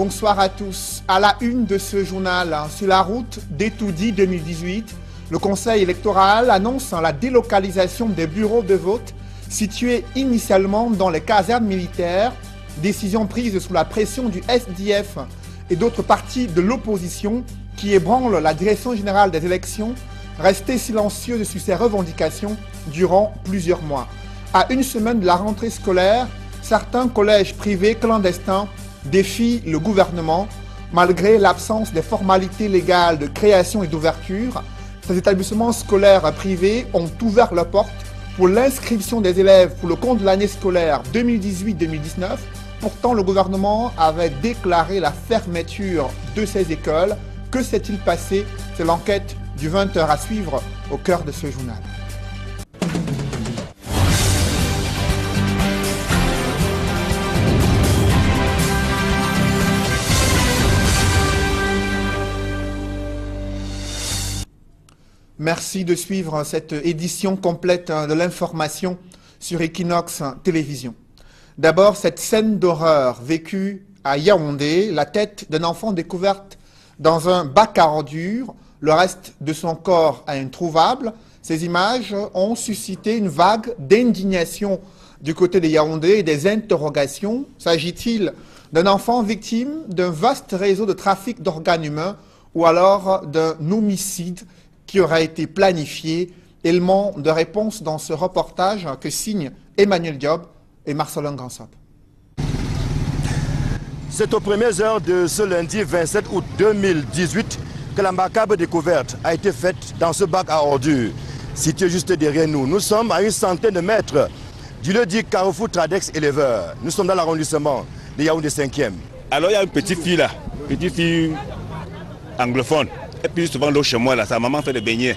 Bonsoir à tous. À la une de ce journal, sur la route d'Etoudi 2018, le Conseil électoral annonce la délocalisation des bureaux de vote situés initialement dans les casernes militaires, décision prise sous la pression du SDF et d'autres partis de l'opposition qui ébranlent la direction générale des élections, restée silencieuse sur ces revendications durant plusieurs mois. À une semaine de la rentrée scolaire, certains collèges privés clandestins défient le gouvernement. Malgré l'absence des formalités légales de création et d'ouverture, ces établissements scolaires privés ont ouvert leurs portes pour l'inscription des élèves pour le compte de l'année scolaire 2018-2019. Pourtant, le gouvernement avait déclaré la fermeture de ces écoles. Que s'est-il passé? C'est l'enquête du 20h à suivre au cœur de ce journal. Merci de suivre cette édition complète de l'information sur Equinox Télévision. D'abord, cette scène d'horreur vécue à Yaoundé, la tête d'un enfant découverte dans un bac à ordures, le reste de son corps introuvable. Ces images ont suscité une vague d'indignation du côté de Yaoundé et des interrogations. S'agit-il d'un enfant victime d'un vaste réseau de trafic d'organes humains ou alors d'un homicide qui aurait été planifié? Élément de réponse dans ce reportage que signent Emmanuel Diop et Marcelin Gansop. C'est aux premières heures de ce lundi 27 août 2018 que la macabre découverte a été faite dans ce bac à ordures, situé juste derrière nous. Nous sommes à une centaine de mètres du lieu dit Carrefour Tradex Éleveur. Nous sommes dans l'arrondissement de Yaoundé 5e. Alors il y a une petite fille là, petite fille anglophone. Et puis souvent l'eau chez moi là, sa maman fait des beignets.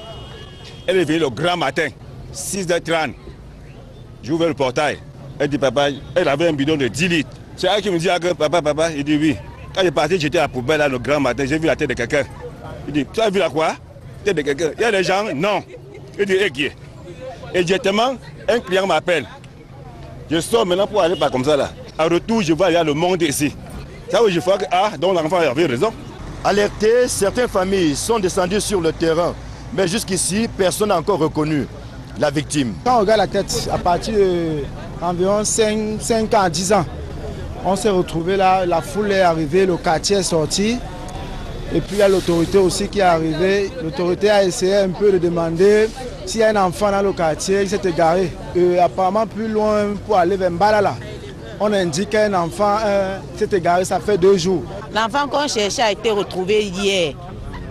Elle est venue le grand matin, 6h30. J'ai ouvert le portail. Elle dit papa, elle avait un bidon de 10 litres. C'est elle qui me dit papa, il dit oui. Quand j'ai parti, j'étais à la poubelle là le grand matin, j'ai vu la tête de quelqu'un. Il dit, tu as vu la quoi? Tête de quelqu'un. Il y a des gens, non. Il dit, qui est? Et directement, un client m'appelle. Je sors maintenant pour aller par comme ça là. En retour, je vois il y a le monde ici. Ça où je vois que donc l'enfant avait raison. Alertés, certaines familles sont descendues sur le terrain. Mais jusqu'ici, personne n'a encore reconnu la victime. Quand on regarde la tête, à partir d'environ 5 ans, 10 ans, on s'est retrouvé là, la foule est arrivée, le quartier est sorti. Et puis il y a l'autorité aussi qui est arrivée. L'autorité a essayé un peu de demander s'il y a un enfant dans le quartier, il s'est égaré. Et apparemment plus loin pour aller vers Mbalala, on indique qu'un enfant s'est égaré, ça fait 2 jours. L'enfant qu'on cherchait a été retrouvé hier.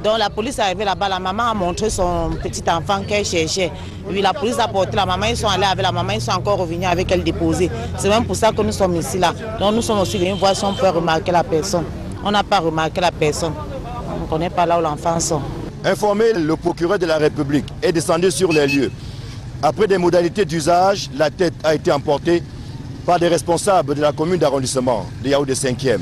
Donc la police est arrivée là-bas, la maman a montré son petit enfant qu'elle cherchait. Et puis la police a porté la maman, ils sont allés avec la maman, ils sont encore revenus avec elle déposer. C'est même pour ça que nous sommes ici là. Donc nous sommes aussi venus voir si on peut remarquer la personne. On n'a pas remarqué la personne. On ne connaît pas là où l'enfant est. Informé, le procureur de la République est descendu sur les lieux. Après des modalités d'usage, la tête a été emportée par des responsables de la commune d'arrondissement de Yaoundé 5e.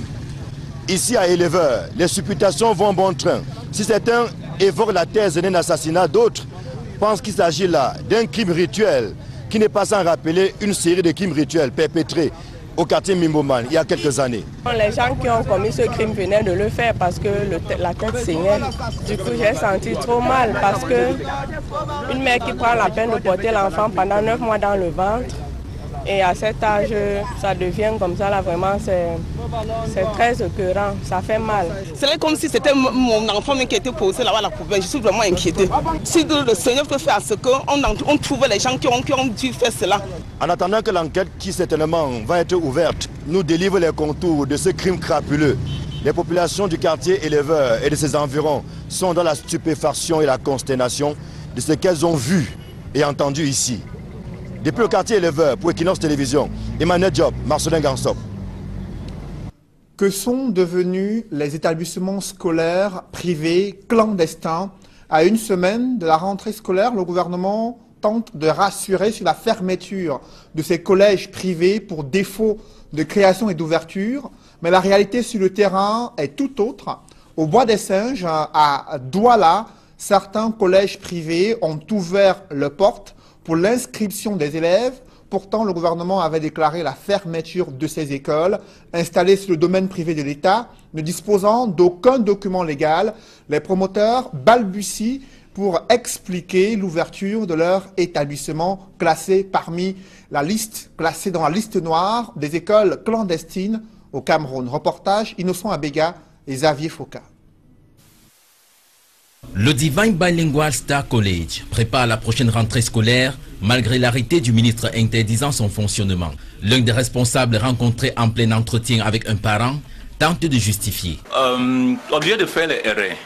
Ici à Éleveur, les supputations vont bon train. Si certains évoquent la thèse d'un assassinat, d'autres pensent qu'il s'agit là d'un crime rituel qui n'est pas sans rappeler une série de crimes rituels perpétrés au quartier Mimboman il y a quelques années. Les gens qui ont commis ce crime venaient de le faire parce que la tête saignait. Du coup, j'ai senti trop mal parce que une mère qui prend la peine de porter l'enfant pendant 9 mois dans le ventre, et à cet âge, ça devient comme ça, là, vraiment, c'est très écœurant, ça fait mal. C'est comme si c'était mon enfant qui était posé là-bas à la poubelle, je suis vraiment inquiétée. Si le Seigneur peut faire ce qu'on trouve les gens qui ont dû faire cela. En attendant que l'enquête, qui certainement va être ouverte, nous délivre les contours de ce crime crapuleux, les populations du quartier Éleveur et de ses environs sont dans la stupéfaction et la consternation de ce qu'elles ont vu et entendu ici. Depuis le quartier Éleveur, pour Equinox Télévision, Emmanuel Diop, Marcelin Gansop. Que sont devenus les établissements scolaires privés clandestins? À une semaine de la rentrée scolaire, le gouvernement tente de rassurer sur la fermeture de ces collèges privés pour défaut de création et d'ouverture. Mais la réalité sur le terrain est tout autre. Au Bois des Singes, à Douala, certains collèges privés ont ouvert leurs portes pour l'inscription des élèves Pourtant, le gouvernement avait déclaré la fermeture de ces écoles installées sur le domaine privé de l'État, ne disposant d'aucun document légal. Les promoteurs balbutient pour expliquer l'ouverture de leur établissement classé dans la liste noire des écoles clandestines au Cameroun. Reportage Innocent Abega et Xavier Foucault. Le Divine Bilingual Star College prépare la prochaine rentrée scolaire malgré l'arrêté du ministre interdisant son fonctionnement. L'un des responsables rencontrés en plein entretien avec un parent tente de justifier. Au lieu de faire les erreurs,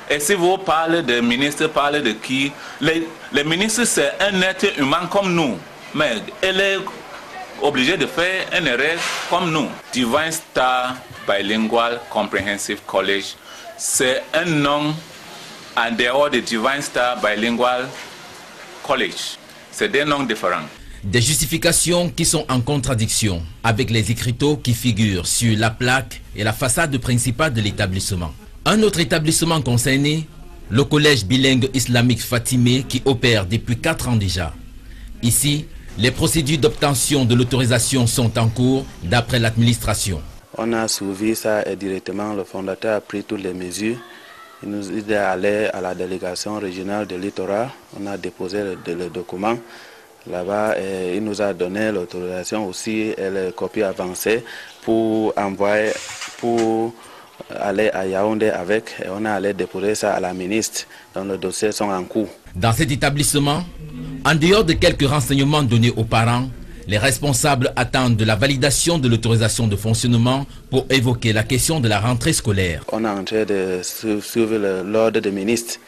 et si vous parlez de ministre, parlez de qui? Les ministres, c'est un être humain comme nous, mais elle est obligée de faire une erreur comme nous. Divine Star Bilingual Comprehensive College, c'est un nom en dehors de Divine Star Bilingual College. C'est des noms différents. Des justifications qui sont en contradiction avec les écriteaux qui figurent sur la plaque et la façade principale de l'établissement. Un autre établissement concerné, le collège bilingue islamique Fatimé qui opère depuis 4 ans déjà. Ici, les procédures d'obtention de l'autorisation sont en cours d'après l'administration. On a suivi ça et directement le fondateur a pris toutes les mesures. Il nous est allé à la délégation régionale de littoral. On a déposé le document là-bas et il nous a donné l'autorisation aussi et les copies avancées pour envoyer, pour aller à Yaoundé avec. Et on a allé déposer ça à la ministre. Donc les dossiers sont en cours. Dans cet établissement, en dehors de quelques renseignements donnés aux parents, les responsables attendent de la validation de l'autorisation de fonctionnement pour évoquer la question de la rentrée scolaire. On est en train de suivre l'ordre des ministres,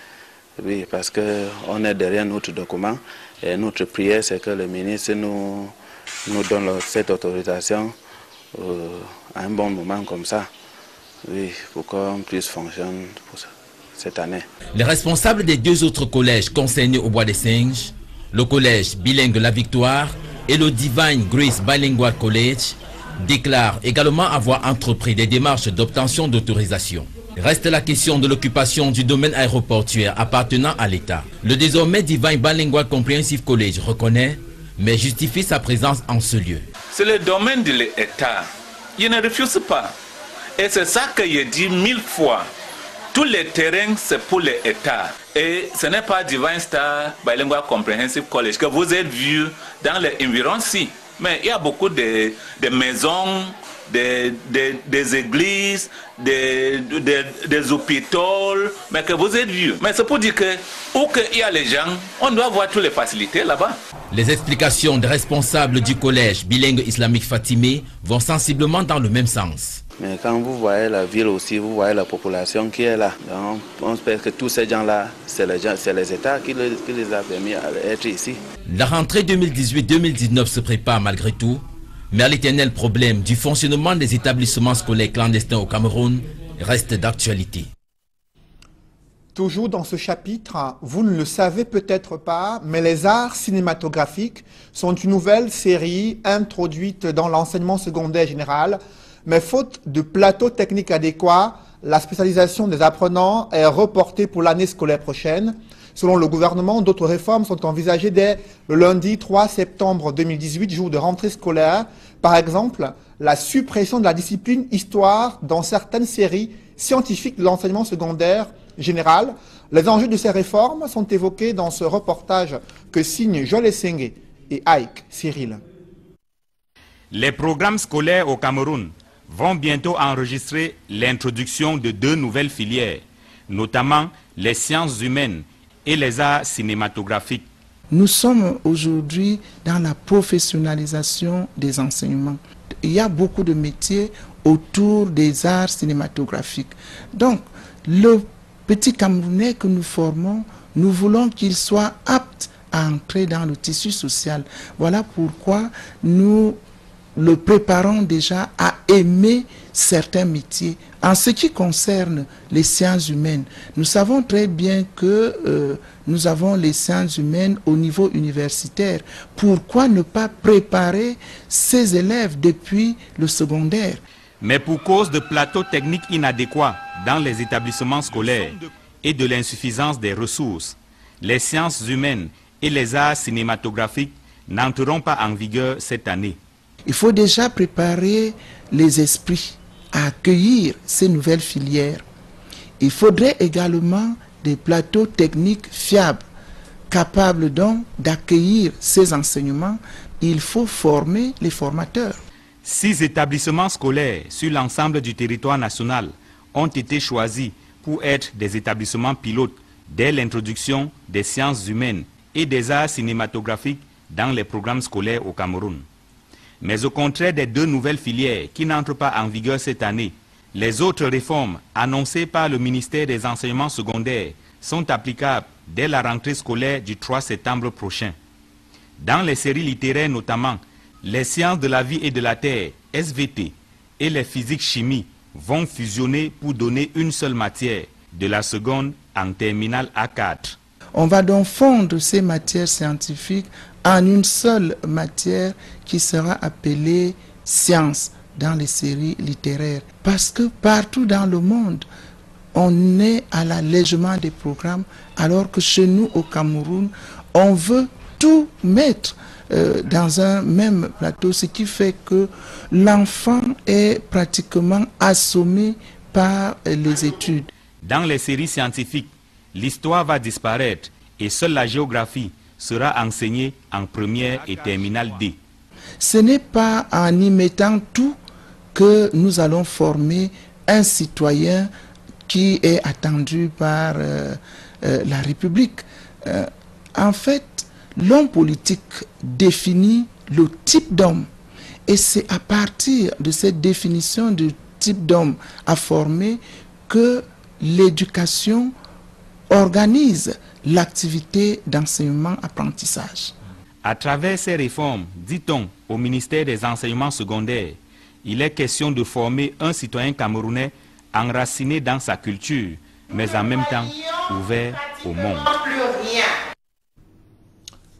oui, parce qu'on est derrière notre document. Et notre prière, c'est que le ministre nous donne cette autorisation à un bon moment comme ça, oui, pour qu'on puisse fonctionner pour cette année. Les responsables des 2 autres collèges concernés au Bois des Singes, le collège bilingue La Victoire et le Divine Grace Bilingual College, déclarent également avoir entrepris des démarches d'obtention d'autorisation. Reste la question de l'occupation du domaine aéroportuaire appartenant à l'État. Le désormais Divine Bilingual Comprehensive College reconnaît, mais justifie sa présence en ce lieu. C'est le domaine de l'État. Il ne refuse pas. Et c'est ça que j'ai dit 1000 fois. Tous les terrains, c'est pour l'État. Et ce n'est pas Divine Star Bilingual Comprehensive College que vous avez vu dans les environs-ci. Mais il y a beaucoup de maisons, des églises, des hôpitaux, mais que vous avez vu. Mais c'est pour dire que où qu'il y a les gens, on doit avoir toutes les facilités là-bas. Les explications des responsables du collège bilingue islamique Fatimé vont sensiblement dans le même sens. Mais quand vous voyez la ville aussi, vous voyez la population qui est là. Donc, on espère que tous ces gens-là, c'est les États qui les a permis d'être ici. La rentrée 2018-2019 se prépare malgré tout, mais l'éternel problème du fonctionnement des établissements scolaires clandestins au Cameroun reste d'actualité. Toujours dans ce chapitre, vous ne le savez peut-être pas, mais les arts cinématographiques sont une nouvelle série introduite dans l'enseignement secondaire général. Mais faute de plateau technique adéquat, la spécialisation des apprenants est reportée pour l'année scolaire prochaine. Selon le gouvernement, d'autres réformes sont envisagées dès le lundi 3 septembre 2018, jour de rentrée scolaire. Par exemple, la suppression de la discipline histoire dans certaines séries scientifiques de l'enseignement secondaire général. Les enjeux de ces réformes sont évoqués dans ce reportage que signent Joël Essengue et Ike Cyril. Les programmes scolaires au Cameroun vont bientôt enregistrer l'introduction de 2 nouvelles filières, notamment les sciences humaines et les arts cinématographiques. Nous sommes aujourd'hui dans la professionnalisation des enseignements. Il y a beaucoup de métiers autour des arts cinématographiques. Donc, le petit Camerounais que nous formons, nous voulons qu'il soit apte à entrer dans le tissu social. Voilà pourquoi nous le préparons déjà à aimer certains métiers. En ce qui concerne les sciences humaines, nous savons très bien que nous avons les sciences humaines au niveau universitaire. Pourquoi ne pas préparer ces élèves depuis le secondaire? Mais pour cause de plateaux techniques inadéquats dans les établissements scolaires et de l'insuffisance des ressources, les sciences humaines et les arts cinématographiques n'entreront pas en vigueur cette année. Il faut déjà préparer les esprits à accueillir ces nouvelles filières. Il faudrait également des plateaux techniques fiables, capables donc d'accueillir ces enseignements. Il faut former les formateurs. 6 établissements scolaires sur l'ensemble du territoire national ont été choisis pour être des établissements pilotes dès l'introduction des sciences humaines et des arts cinématographiques dans les programmes scolaires au Cameroun. Mais au contraire des 2 nouvelles filières qui n'entrent pas en vigueur cette année, les autres réformes annoncées par le ministère des Enseignements secondaires sont applicables dès la rentrée scolaire du 3 septembre prochain. Dans les séries littéraires notamment, les sciences de la vie et de la terre, SVT, et les physiques-chimie vont fusionner pour donner une seule matière, de la seconde en terminale A4. On va donc fondre ces matières scientifiques en une seule matière qui sera appelée science dans les séries littéraires. Parce que partout dans le monde, on est à l'allègement des programmes, alors que chez nous au Cameroun, on veut tout mettre dans un même plateau, ce qui fait que l'enfant est pratiquement assommé par les études. Dans les séries scientifiques, l'histoire va disparaître et seule la géographie sera enseignée en première et terminale D. Ce n'est pas en y mettant tout que nous allons former un citoyen qui est attendu par la République. En fait, l'homme politique définit le type d'homme. Et c'est à partir de cette définition du type d'homme à former que l'éducation organise l'activité d'enseignement-apprentissage. À travers ces réformes, dit-on, au ministère des Enseignements secondaires, il est question de former un citoyen camerounais enraciné dans sa culture, mais en même temps ouvert au monde.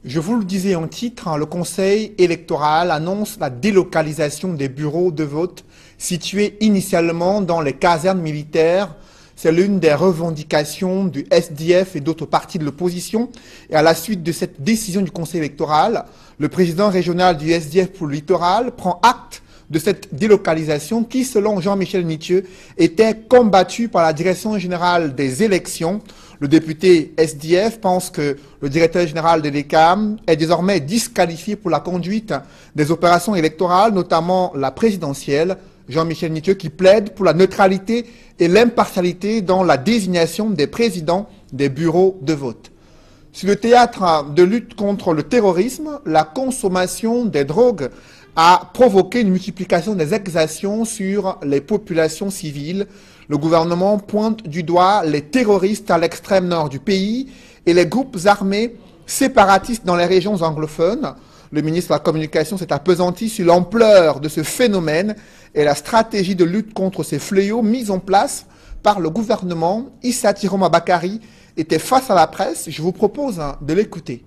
Je vous le disais en titre, le Conseil électoral annonce la délocalisation des bureaux de vote situés initialement dans les casernes militaires. C'est l'une des revendications du SDF et d'autres partis de l'opposition. Et à la suite de cette décision du Conseil électoral, le président régional du SDF pour le littoral prend acte de cette délocalisation qui, selon Jean-Michel Nitieux, était combattue par la Direction générale des élections. Le député SDF pense que le directeur général de l'ECAM est désormais disqualifié pour la conduite des opérations électorales, notamment la présidentielle. Jean-Michel Nitieux qui plaide pour la neutralité et l'impartialité dans la désignation des présidents des bureaux de vote. Sur le théâtre de lutte contre le terrorisme, la consommation des drogues a provoqué une multiplication des exactions sur les populations civiles. Le gouvernement pointe du doigt les terroristes à l'extrême nord du pays et les groupes armés séparatistes dans les régions anglophones. Le ministre de la Communication s'est appesanti sur l'ampleur de ce phénomène et la stratégie de lutte contre ces fléaux mise en place par le gouvernement. Issa Tiroma Bakari était face à la presse. Je vous propose de l'écouter.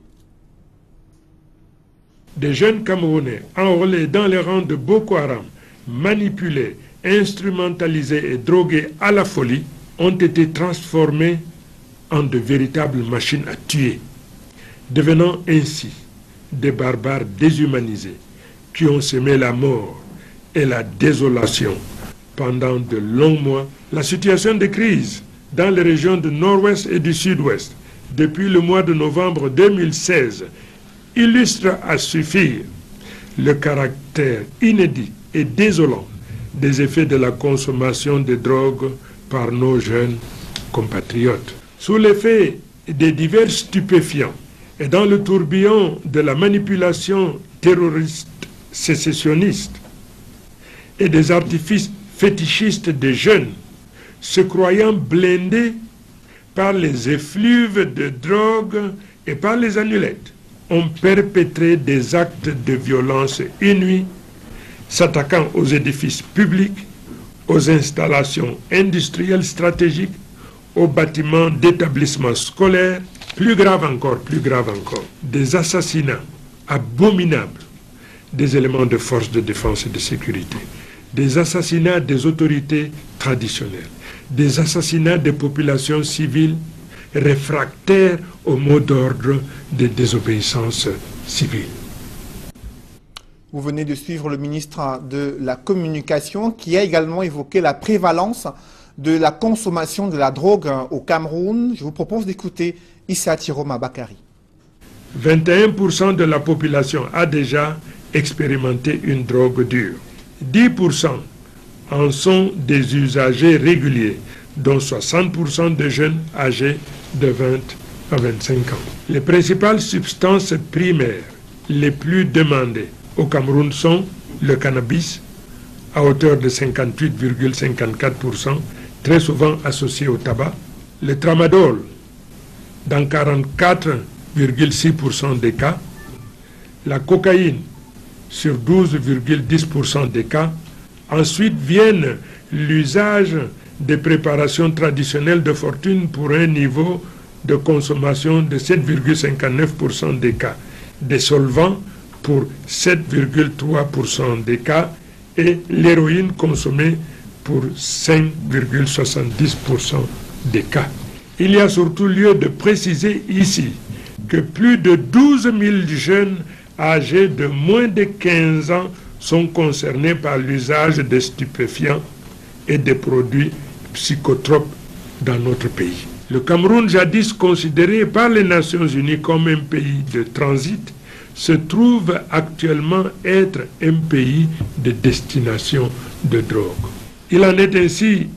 Des jeunes Camerounais enrôlés dans les rangs de Boko Haram, manipulés, instrumentalisés et drogués à la folie, ont été transformés en de véritables machines à tuer, devenant ainsi des barbares déshumanisés qui ont semé la mort et la désolation pendant de longs mois. La situation de crise dans les régions du nord-ouest et du sud-ouest depuis le mois de novembre 2016 illustre à suffire le caractère inédit et désolant des effets de la consommation de drogue par nos jeunes compatriotes. Sous l'effet des divers stupéfiants et dans le tourbillon de la manipulation terroriste sécessionniste et des artifices fétichistes des jeunes, se croyant blindés par les effluves de drogue et par les amulettes, ont perpétré des actes de violence inouïs, s'attaquant aux édifices publics, aux installations industrielles stratégiques, aux bâtiments d'établissements scolaires, plus grave encore, des assassinats abominables des éléments de forces de défense et de sécurité, des assassinats des autorités traditionnelles, des assassinats des populations civiles réfractaires au mot d'ordre de désobéissance civile. Vous venez de suivre le ministre de la Communication qui a également évoqué la prévalence de la consommation de la drogue au Cameroun. Je vous propose d'écouter Issa Tiroma Bakari. 21% de la population a déjà expérimenté une drogue dure. 10% en sont des usagers réguliers, dont 60% de jeunes âgés de 20 à 25 ans. Les principales substances primaires les plus demandées au Cameroun sont le cannabis, à hauteur de 58,54%, très souvent associé au tabac, le tramadol, dans 44,6% des cas, la cocaïne, sur 12,10% des cas. Ensuite viennent l'usage des préparations traditionnelles de fortune pour un niveau de consommation de 7,59% des cas, des solvants pour 7,3% des cas et l'héroïne consommée pour 5,70% des cas. Il y a surtout lieu de préciser ici que plus de 12 000 jeunes âgés de moins de 15 ans sont concernés par l'usage de stupéfiants et des produits psychotropes dans notre pays. Le Cameroun, jadis considéré par les Nations Unies comme un pays de transit, se trouve actuellement être un pays de destination de drogue. Il en est ainsi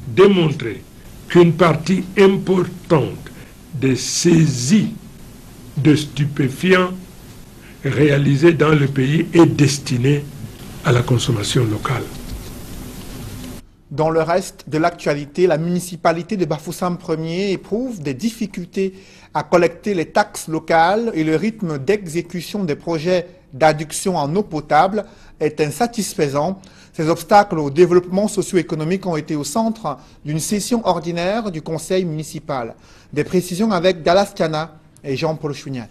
démontré qu'une partie importante des saisies de stupéfiants réalisées dans le pays est destinée à la consommation locale. Dans le reste de l'actualité, la municipalité de Bafoussam 1er éprouve des difficultés à collecter les taxes locales et le rythme d'exécution des projets d'adduction en eau potable est insatisfaisant. Ces obstacles au développement socio-économique ont été au centre d'une session ordinaire du conseil municipal. Des précisions avec Dallas Tiana et Jean-Paul Chouniat.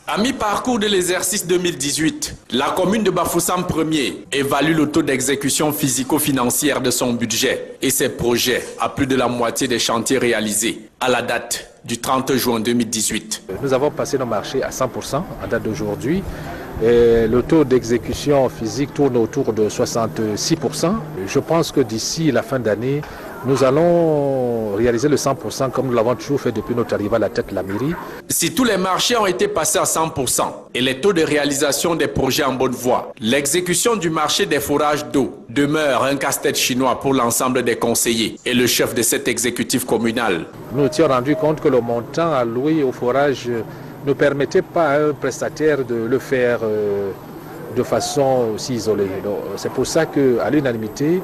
À mi-parcours de l'exercice 2018, la commune de Bafoussam 1er évalue le taux d'exécution physico-financière de son budget et ses projets à plus de la moitié des chantiers réalisés à la date du 30 juin 2018. Nous avons passé nos marchés à 100% à date d'aujourd'hui. Le taux d'exécution physique tourne autour de 66%. Je pense que d'ici la fin d'année, nous allons réaliser le 100% comme nous l'avons toujours fait depuis notre arrivée à la tête de la mairie. Si tous les marchés ont été passés à 100% et les taux de réalisation des projets en bonne voie, l'exécution du marché des forages d'eau demeure un casse-tête chinois pour l'ensemble des conseillers et le chef de cet exécutif communal. Nous nous sommes rendus compte que le montant alloué au forage ne permettait pas à un prestataire de le faire de façon aussi isolée. C'est pour ça qu'à l'unanimité,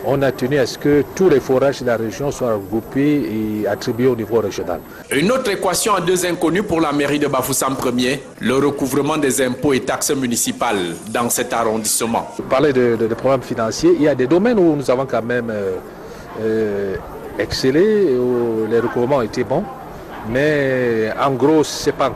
on a tenu à ce que tous les forages de la région soient regroupés et attribués au niveau régional. Une autre équation à deux inconnues pour la mairie de Bafoussam 1er, le recouvrement des impôts et taxes municipales dans cet arrondissement. Vous parlez de problèmes financiers, il y a des domaines où nous avons quand même excellé, où les recouvrements ont été bons. Mais en gros, c'est pas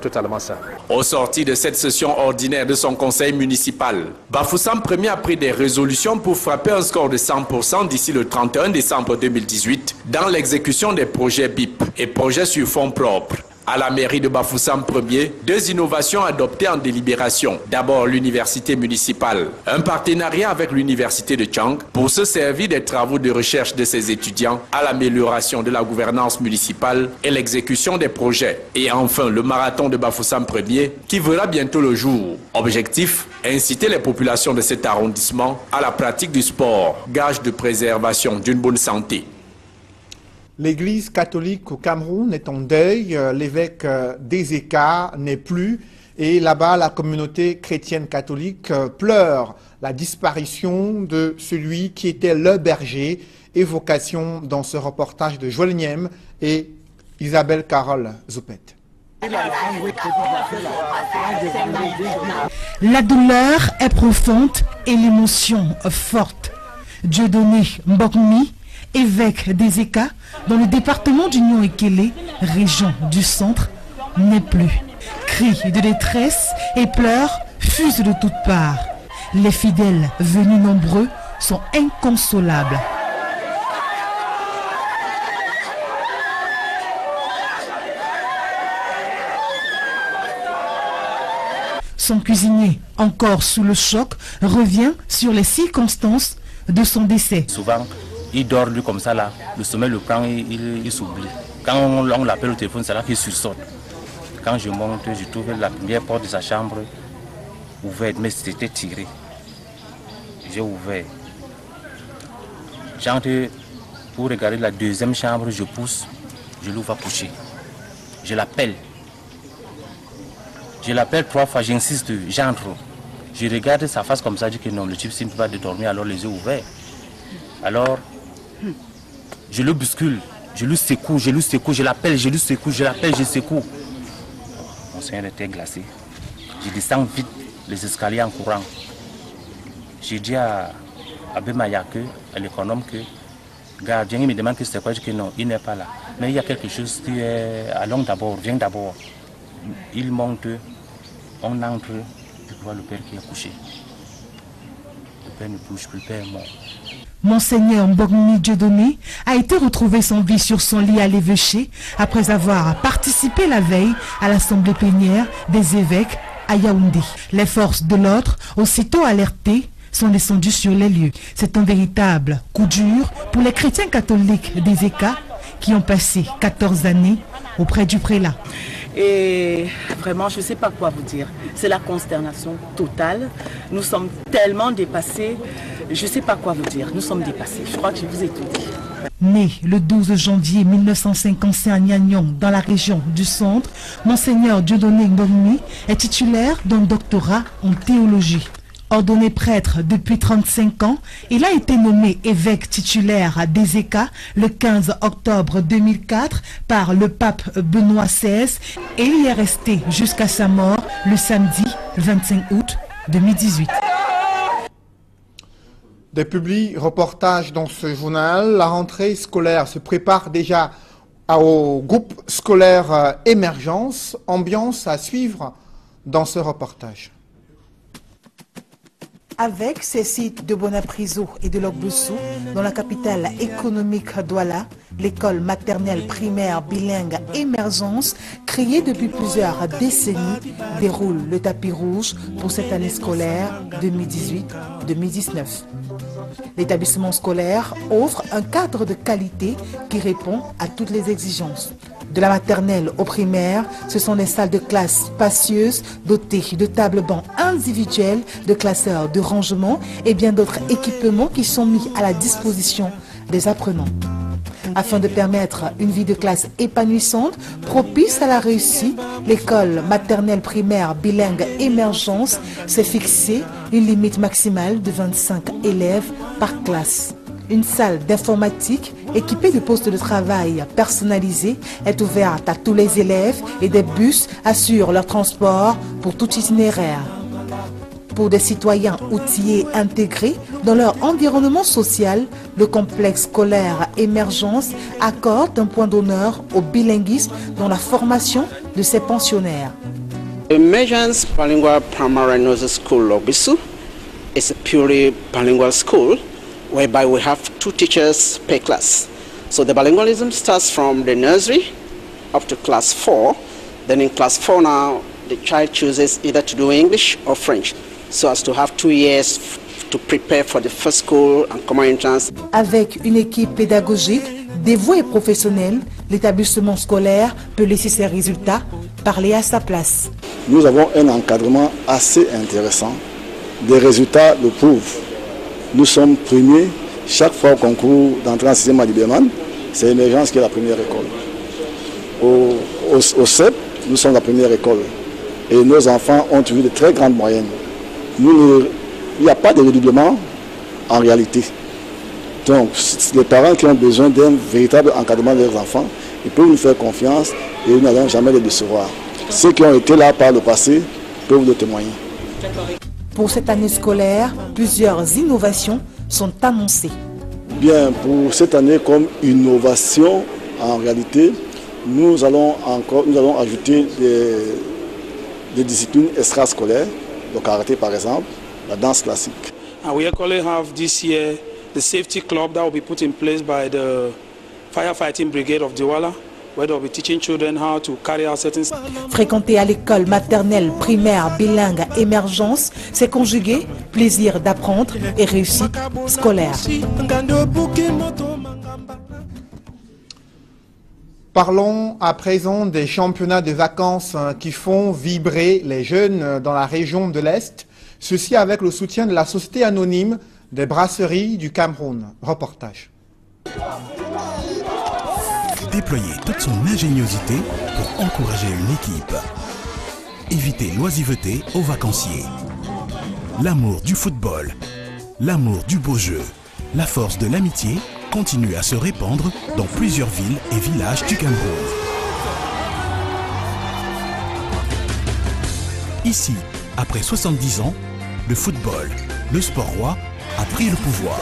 totalement ça. Au sorti de cette session ordinaire de son conseil municipal, Bafoussam 1er a pris des résolutions pour frapper un score de 100% d'ici le 31 décembre 2018 dans l'exécution des projets BIP et projets sur fonds propres. À la mairie de Bafoussam 1er, deux innovations adoptées en délibération. D'abord l'université municipale, un partenariat avec l'université de Tchang pour se servir des travaux de recherche de ses étudiants à l'amélioration de la gouvernance municipale et l'exécution des projets. Et enfin le marathon de Bafoussam 1er qui verra bientôt le jour. Objectif, inciter les populations de cet arrondissement à la pratique du sport, gage de préservation d'une bonne santé. L'Église catholique au Cameroun est en deuil, l'évêque d'Ezeka n'est plus et là-bas la communauté chrétienne catholique pleure la disparition de celui qui était le berger. Évocation dans ce reportage de Joël Niem et Isabelle Carole Zoupet. La douleur est profonde et l'émotion forte. Dieudonné Mbokmi, évêque d'Ezeka, dans le département d'Union Ekele, région du centre, n'est plus. Cris de détresse et pleurs fusent de toutes parts. Les fidèles venus nombreux sont inconsolables. Son cuisinier, encore sous le choc, revient sur les circonstances de son décès. Souvent, il dort lui comme ça là, le sommeil le prend et il s'oublie. Quand on l'appelle au téléphone, c'est là qu'il sursaute. Quand je monte, je trouve la première porte de sa chambre ouverte, mais c'était tiré. J'ai ouvert. J'entre pour regarder la deuxième chambre, je pousse, je l'ouvre coucher. Je l'appelle. Je l'appelle 3 fois, j'insiste, j'entre. Je regarde sa face comme ça, je dis que non, le type ne peut pas dormir, alors les yeux ouverts. Alors, je le bouscule, je lui secoue, je l'appelle, je lui secoue, je l'appelle, je secoue. Mon seigneur était glacé. Je descends vite les escaliers en courant. J'ai dit à Abemayake, à l'économe, que gardien, il me demande que c'est quoi, je dis que non, il n'est pas là. Mais il y a quelque chose qui est, allons d'abord, viens d'abord. Il monte, on entre, je vois le père qui est couché. Le père ne bouge plus, le père est mort. Monseigneur Mbogni Dieudonné a été retrouvé sans vie sur son lit à l'évêché après avoir participé la veille à l'assemblée plénière des évêques à Yaoundé. Les forces de l'ordre, aussitôt alertées, sont descendues sur les lieux. C'est un véritable coup dur pour les chrétiens catholiques des ECA qui ont passé 14 années auprès du prélat. Et vraiment, je ne sais pas quoi vous dire. C'est la consternation totale. Nous sommes tellement dépassés. Je ne sais pas quoi vous dire. Nous sommes dépassés. Je crois que je vous ai tout dit. Né le 12 janvier 1955 à Niagnon, dans la région du Centre, Monseigneur Dieudonné Mbogni est titulaire d'un doctorat en théologie. Ordonné prêtre depuis 35 ans, il a été nommé évêque titulaire à Dézéka le 15 octobre 2004 par le pape Benoît XVI et il y est resté jusqu'à sa mort le samedi 25 août 2018. Des publi-reportages dans ce journal. La rentrée scolaire se prépare déjà au groupe scolaire Émergence. Ambiance à suivre dans ce reportage. Avec ces sites de Bonapriso et de Logbusu, dans la capitale économique Douala, l'école maternelle primaire bilingue Émergence, créée depuis plusieurs décennies, déroule le tapis rouge pour cette année scolaire 2018-2019. L'établissement scolaire offre un cadre de qualité qui répond à toutes les exigences. De la maternelle au primaire, ce sont des salles de classe spacieuses, dotées de tables bancs individuels, de classeurs de rangement et bien d'autres équipements qui sont mis à la disposition des apprenants. Afin de permettre une vie de classe épanouissante, propice à la réussite, l'école maternelle primaire bilingue Émergence s'est fixée une limite maximale de 25 élèves par classe. Une salle d'informatique équipée de postes de travail personnalisés est ouverte à tous les élèves et des bus assurent leur transport pour tout itinéraire. Pour des citoyens outillés intégrés dans leur environnement social, le complexe scolaire Émergence accorde un point d'honneur au bilinguisme dans la formation de ses pensionnaires. Emergence Bilingual Primary Nursery School Logbusu is a purely bilingual school whereby we have 2 teachers per class. So the bilingualism starts from the nursery up to class 4. Then in class 4 now, the child chooses either to do English or French, so as to have 2 years to prepare for the first school and common entrance. Avec une équipe pédagogique dévouée et professionnelle, l'établissement scolaire peut laisser ses résultats parler à sa place. Nous avons un encadrement assez intéressant. Des résultats le prouvent. Nous sommes premiers chaque fois au concours d'entrée en 6e à Libéman. C'est Émergence qui est la première école. Au CEP, nous sommes la première école. Et nos enfants ont eu de très grandes moyennes. Il n'y a pas de redoublement en réalité. Donc, les parents qui ont besoin d'un véritable encadrement de leurs enfants, ils peuvent nous faire confiance et nous n'allons jamais les décevoir. Ceux qui ont été là par le passé peuvent le témoigner. Pour cette année scolaire, plusieurs innovations sont annoncées. Bien, pour cette année comme innovation, en réalité, nous allons ajouter des disciplines extrascolaires, le karaté par exemple, la danse classique. And we actually have this year the safety club that will be put in place by the firefighting brigade of Douala, where they'll be teaching children how to carry out certain... Fréquenter à l'école maternelle, primaire, bilingue, émergence, c'est conjuguer plaisir d'apprendre et réussite scolaire. Parlons à présent des championnats de vacances qui font vibrer les jeunes dans la région de l'Est. Ceci avec le soutien de la Société anonyme des brasseries du Cameroun. Reportage. Déployer toute son ingéniosité pour encourager une équipe. Éviter l'oisiveté aux vacanciers. L'amour du football, l'amour du beau jeu, la force de l'amitié continue à se répandre dans plusieurs villes et villages du Cameroun. Ici, après 70 ans, le football, le sport roi, a pris le pouvoir.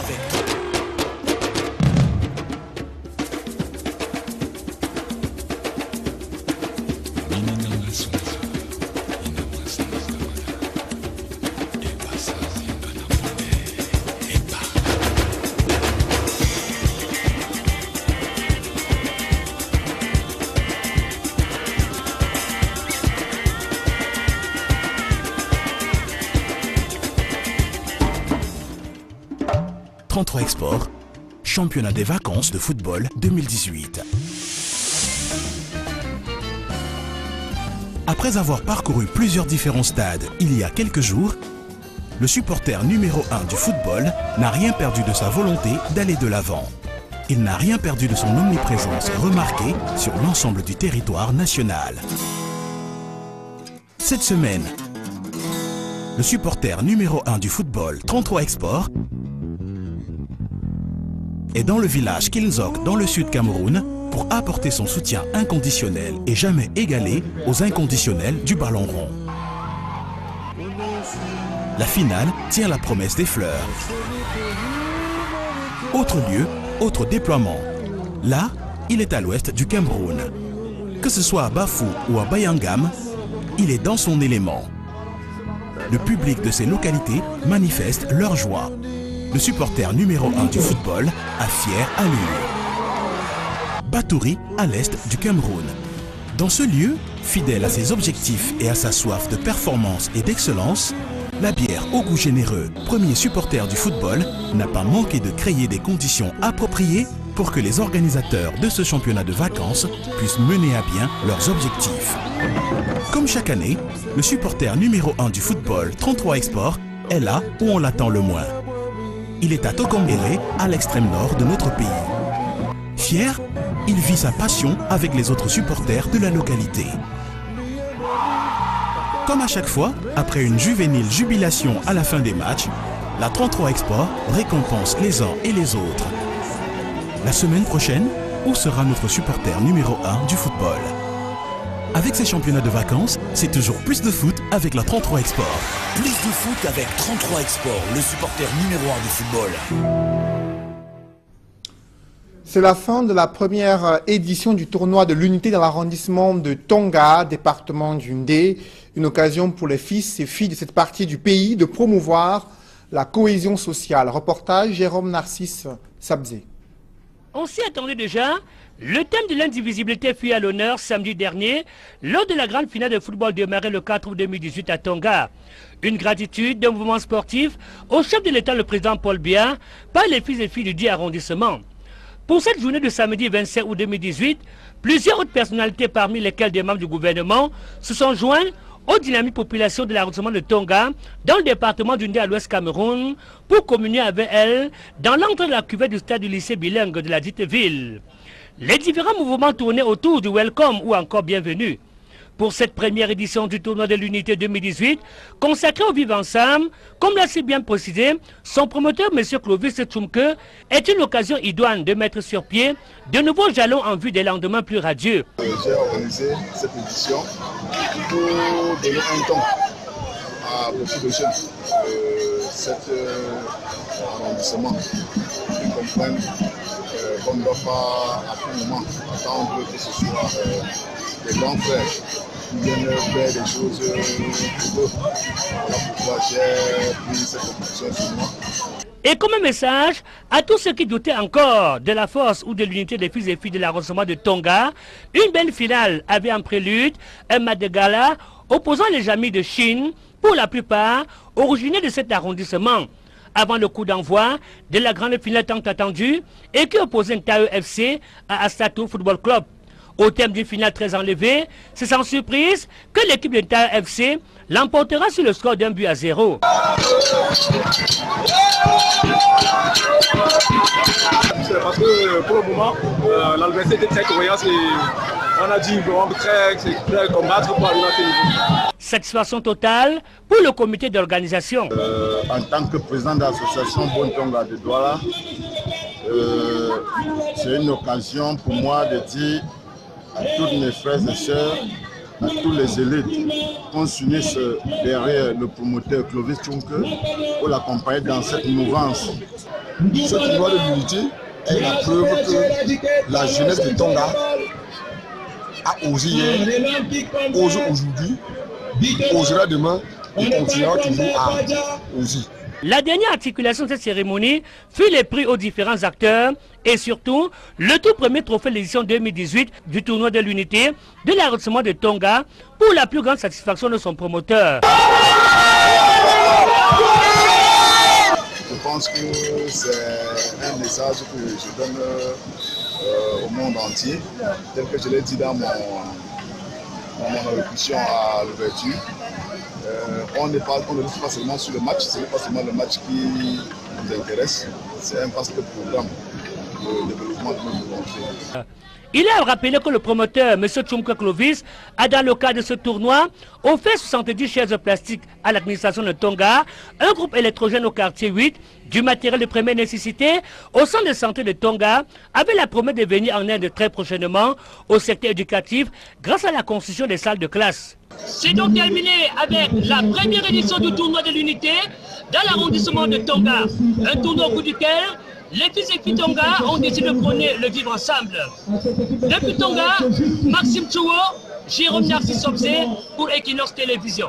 Export, championnat des vacances de football 2018. Après avoir parcouru plusieurs différents stades il y a quelques jours, le supporter numéro 1 du football n'a rien perdu de sa volonté d'aller de l'avant. Il n'a rien perdu de son omniprésence remarquée sur l'ensemble du territoire national. Cette semaine, le supporter numéro 1 du football 33 Export est dans le village Kilnzok dans le sud Cameroun pour apporter son soutien inconditionnel et jamais égalé aux inconditionnels du ballon rond. La finale tient la promesse des fleurs. Autre lieu, autre déploiement. Là, il est à l'ouest du Cameroun. Que ce soit à Bafou ou à Bayangam, il est dans son élément. Le public de ces localités manifeste leur joie. Le supporter numéro 1 du football a fière allure. Batouri, à l'est du Cameroun. Dans ce lieu, fidèle à ses objectifs et à sa soif de performance et d'excellence, la bière au goût généreux, premier supporter du football, n'a pas manqué de créer des conditions appropriées pour que les organisateurs de ce championnat de vacances puissent mener à bien leurs objectifs. Comme chaque année, le supporter numéro 1 du football 33 Export est là où on l'attend le moins. Il est à Tokombéré, à l'extrême nord de notre pays. Fier, il vit sa passion avec les autres supporters de la localité. Comme à chaque fois, après une juvénile jubilation à la fin des matchs, la 33 Export récompense les uns et les autres. La semaine prochaine, où sera notre supporter numéro 1 du football? Avec ces championnats de vacances, c'est toujours plus de foot avec la 33 Export. Plus de foot avec 33 Export, le supporter numéro 1 du football. C'est la fin de la première édition du tournoi de l'unité dans l'arrondissement de Tonga, département du Ndé. Une occasion pour les fils et filles de cette partie du pays de promouvoir la cohésion sociale. Reportage Jérôme Narcisse Sabzé. On s'y attendait déjà. Le thème de l'indivisibilité fut à l'honneur samedi dernier lors de la grande finale de football démarrée le 4 août 2018 à Tonga. Une gratitude d'un mouvement sportif au chef de l'État, le président Paul Biya, par les fils et filles du 10 arrondissement. Pour cette journée de samedi 27 août 2018, plusieurs autres personnalités parmi lesquelles des membres du gouvernement se sont joints aux dynamiques populations de l'arrondissement de Tonga dans le département du Ndé à l'ouest Cameroun pour communier avec elles dans l'entrée de la cuvette du stade du lycée bilingue de la dite ville. Les différents mouvements tournaient autour du Welcome ou encore Bienvenue. Pour cette première édition du tournoi de l'unité 2018, consacré au vivre ensemble, comme l'a si bien précisé, son promoteur, M. Clovis Tchoumke, est une occasion idoine de mettre sur pied de nouveaux jalons en vue des lendemains plus radieux. J'ai organisé cette édition pour donner un temps à beaucoup de jeunes de cet arrondissement qui comprennent qu'on ne doit pas à tout moment attendre que ce soit des grands frères qui viennent faire des choses pour eux. Voilà pourquoi j'ai pris cette compétition sur moi. Et comme un message à tous ceux qui doutaient encore de la force ou de l'unité des fils et filles de l'arrondissement de Tonga, une belle finale avait en prélude un match de gala opposant les amis de Chine, pour la plupart originaires de cet arrondissement, avant le coup d'envoi de la grande finale tant attendue et qui opposait Ntayo FC à Astato Football Club. Au terme d'une finale très enlevée, c'est sans surprise que l'équipe de Ntayo FC l'emportera sur le score d'1 but à 0. C'est parce que pour le moment, l'adversaire était très coriace et on a dit vraiment très combattre pour arriver à ce niveau. Satisfaction totale pour le comité d'organisation. En tant que président de l'association Bon Tonga de Douala, c'est une occasion pour moi de dire à tous mes frères et sœurs, à tous les élites, qu'on s'unisse derrière le promoteur Clovis Tchonke pour l'accompagner dans cette mouvance. Cette loi de l'unité est la preuve que la jeunesse de Tonga a osé hier, ose aujourd'hui, osera demain et continuera toujours à oser. La dernière articulation de cette cérémonie fut les prix aux différents acteurs et surtout le tout premier trophée de l'édition 2018 du tournoi de l'unité de l'arrondissement de Tonga pour la plus grande satisfaction de son promoteur. Je pense que c'est un message que je donne au monde entier, tel que je l'ai dit dans mon allocution à l'ouverture. On ne reste pas seulement sur le match, ce n'est pas seulement le match qui nous intéresse, c'est un vaste programme de développement de notre volonté. Il a rappelé que le promoteur, M. Tchumka Clovis, a dans le cadre de ce tournoi offert 70 chaises plastiques à l'administration de Tonga, un groupe électrogène au quartier 8, du matériel de première nécessité au centre de santé de Tonga, avec la promesse de venir en aide très prochainement au secteur éducatif grâce à la construction des salles de classe. C'est donc terminé avec la première édition du tournoi de l'unité dans l'arrondissement de Tonga. Un tournoi au bout duquel les fils et filles Tonga ont décidé de prôner le vivre ensemble. Depuis Tonga, Maxime Chouo, Jérôme Narcisse Obzé pour Equinox Télévision.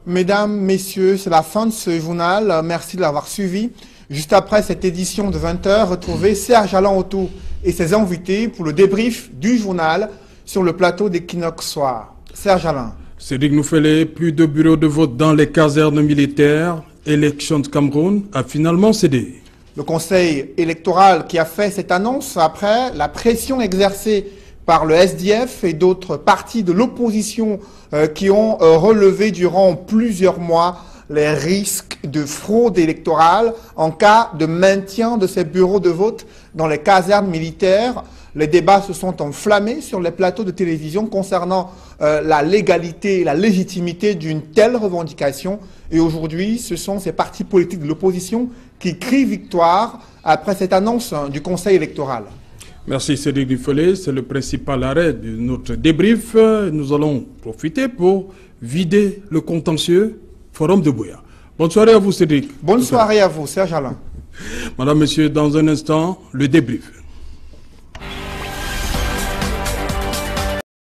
Mesdames, Messieurs, c'est la fin de ce journal. Merci de l'avoir suivi. Juste après cette édition de 20h, retrouvez Serge Alain Auto et ses invités pour le débrief du journal sur le plateau d'Equinox Soir. Serge Alain. Cédric Nouffelé, plus de bureaux de vote dans les casernes militaires. Élection de Cameroun a finalement cédé. Le Conseil électoral qui a fait cette annonce après la pression exercée par le SDF et d'autres partis de l'opposition qui ont relevé durant plusieurs mois les risques de fraude électorale en cas de maintien de ces bureaux de vote dans les casernes militaires. Les débats se sont enflammés sur les plateaux de télévision concernant la légalité et la légitimité d'une telle revendication. Et aujourd'hui, ce sont ces partis politiques de l'opposition qui crient victoire après cette annonce du Conseil électoral. Merci Cédric Duffelé, c'est le principal arrêt de notre débrief. Nous allons profiter pour vider le contentieux Forum de Buea. Bonne soirée à vous Cédric. Bonne soirée à vous Serge Alain. Madame, Monsieur, dans un instant, le débrief.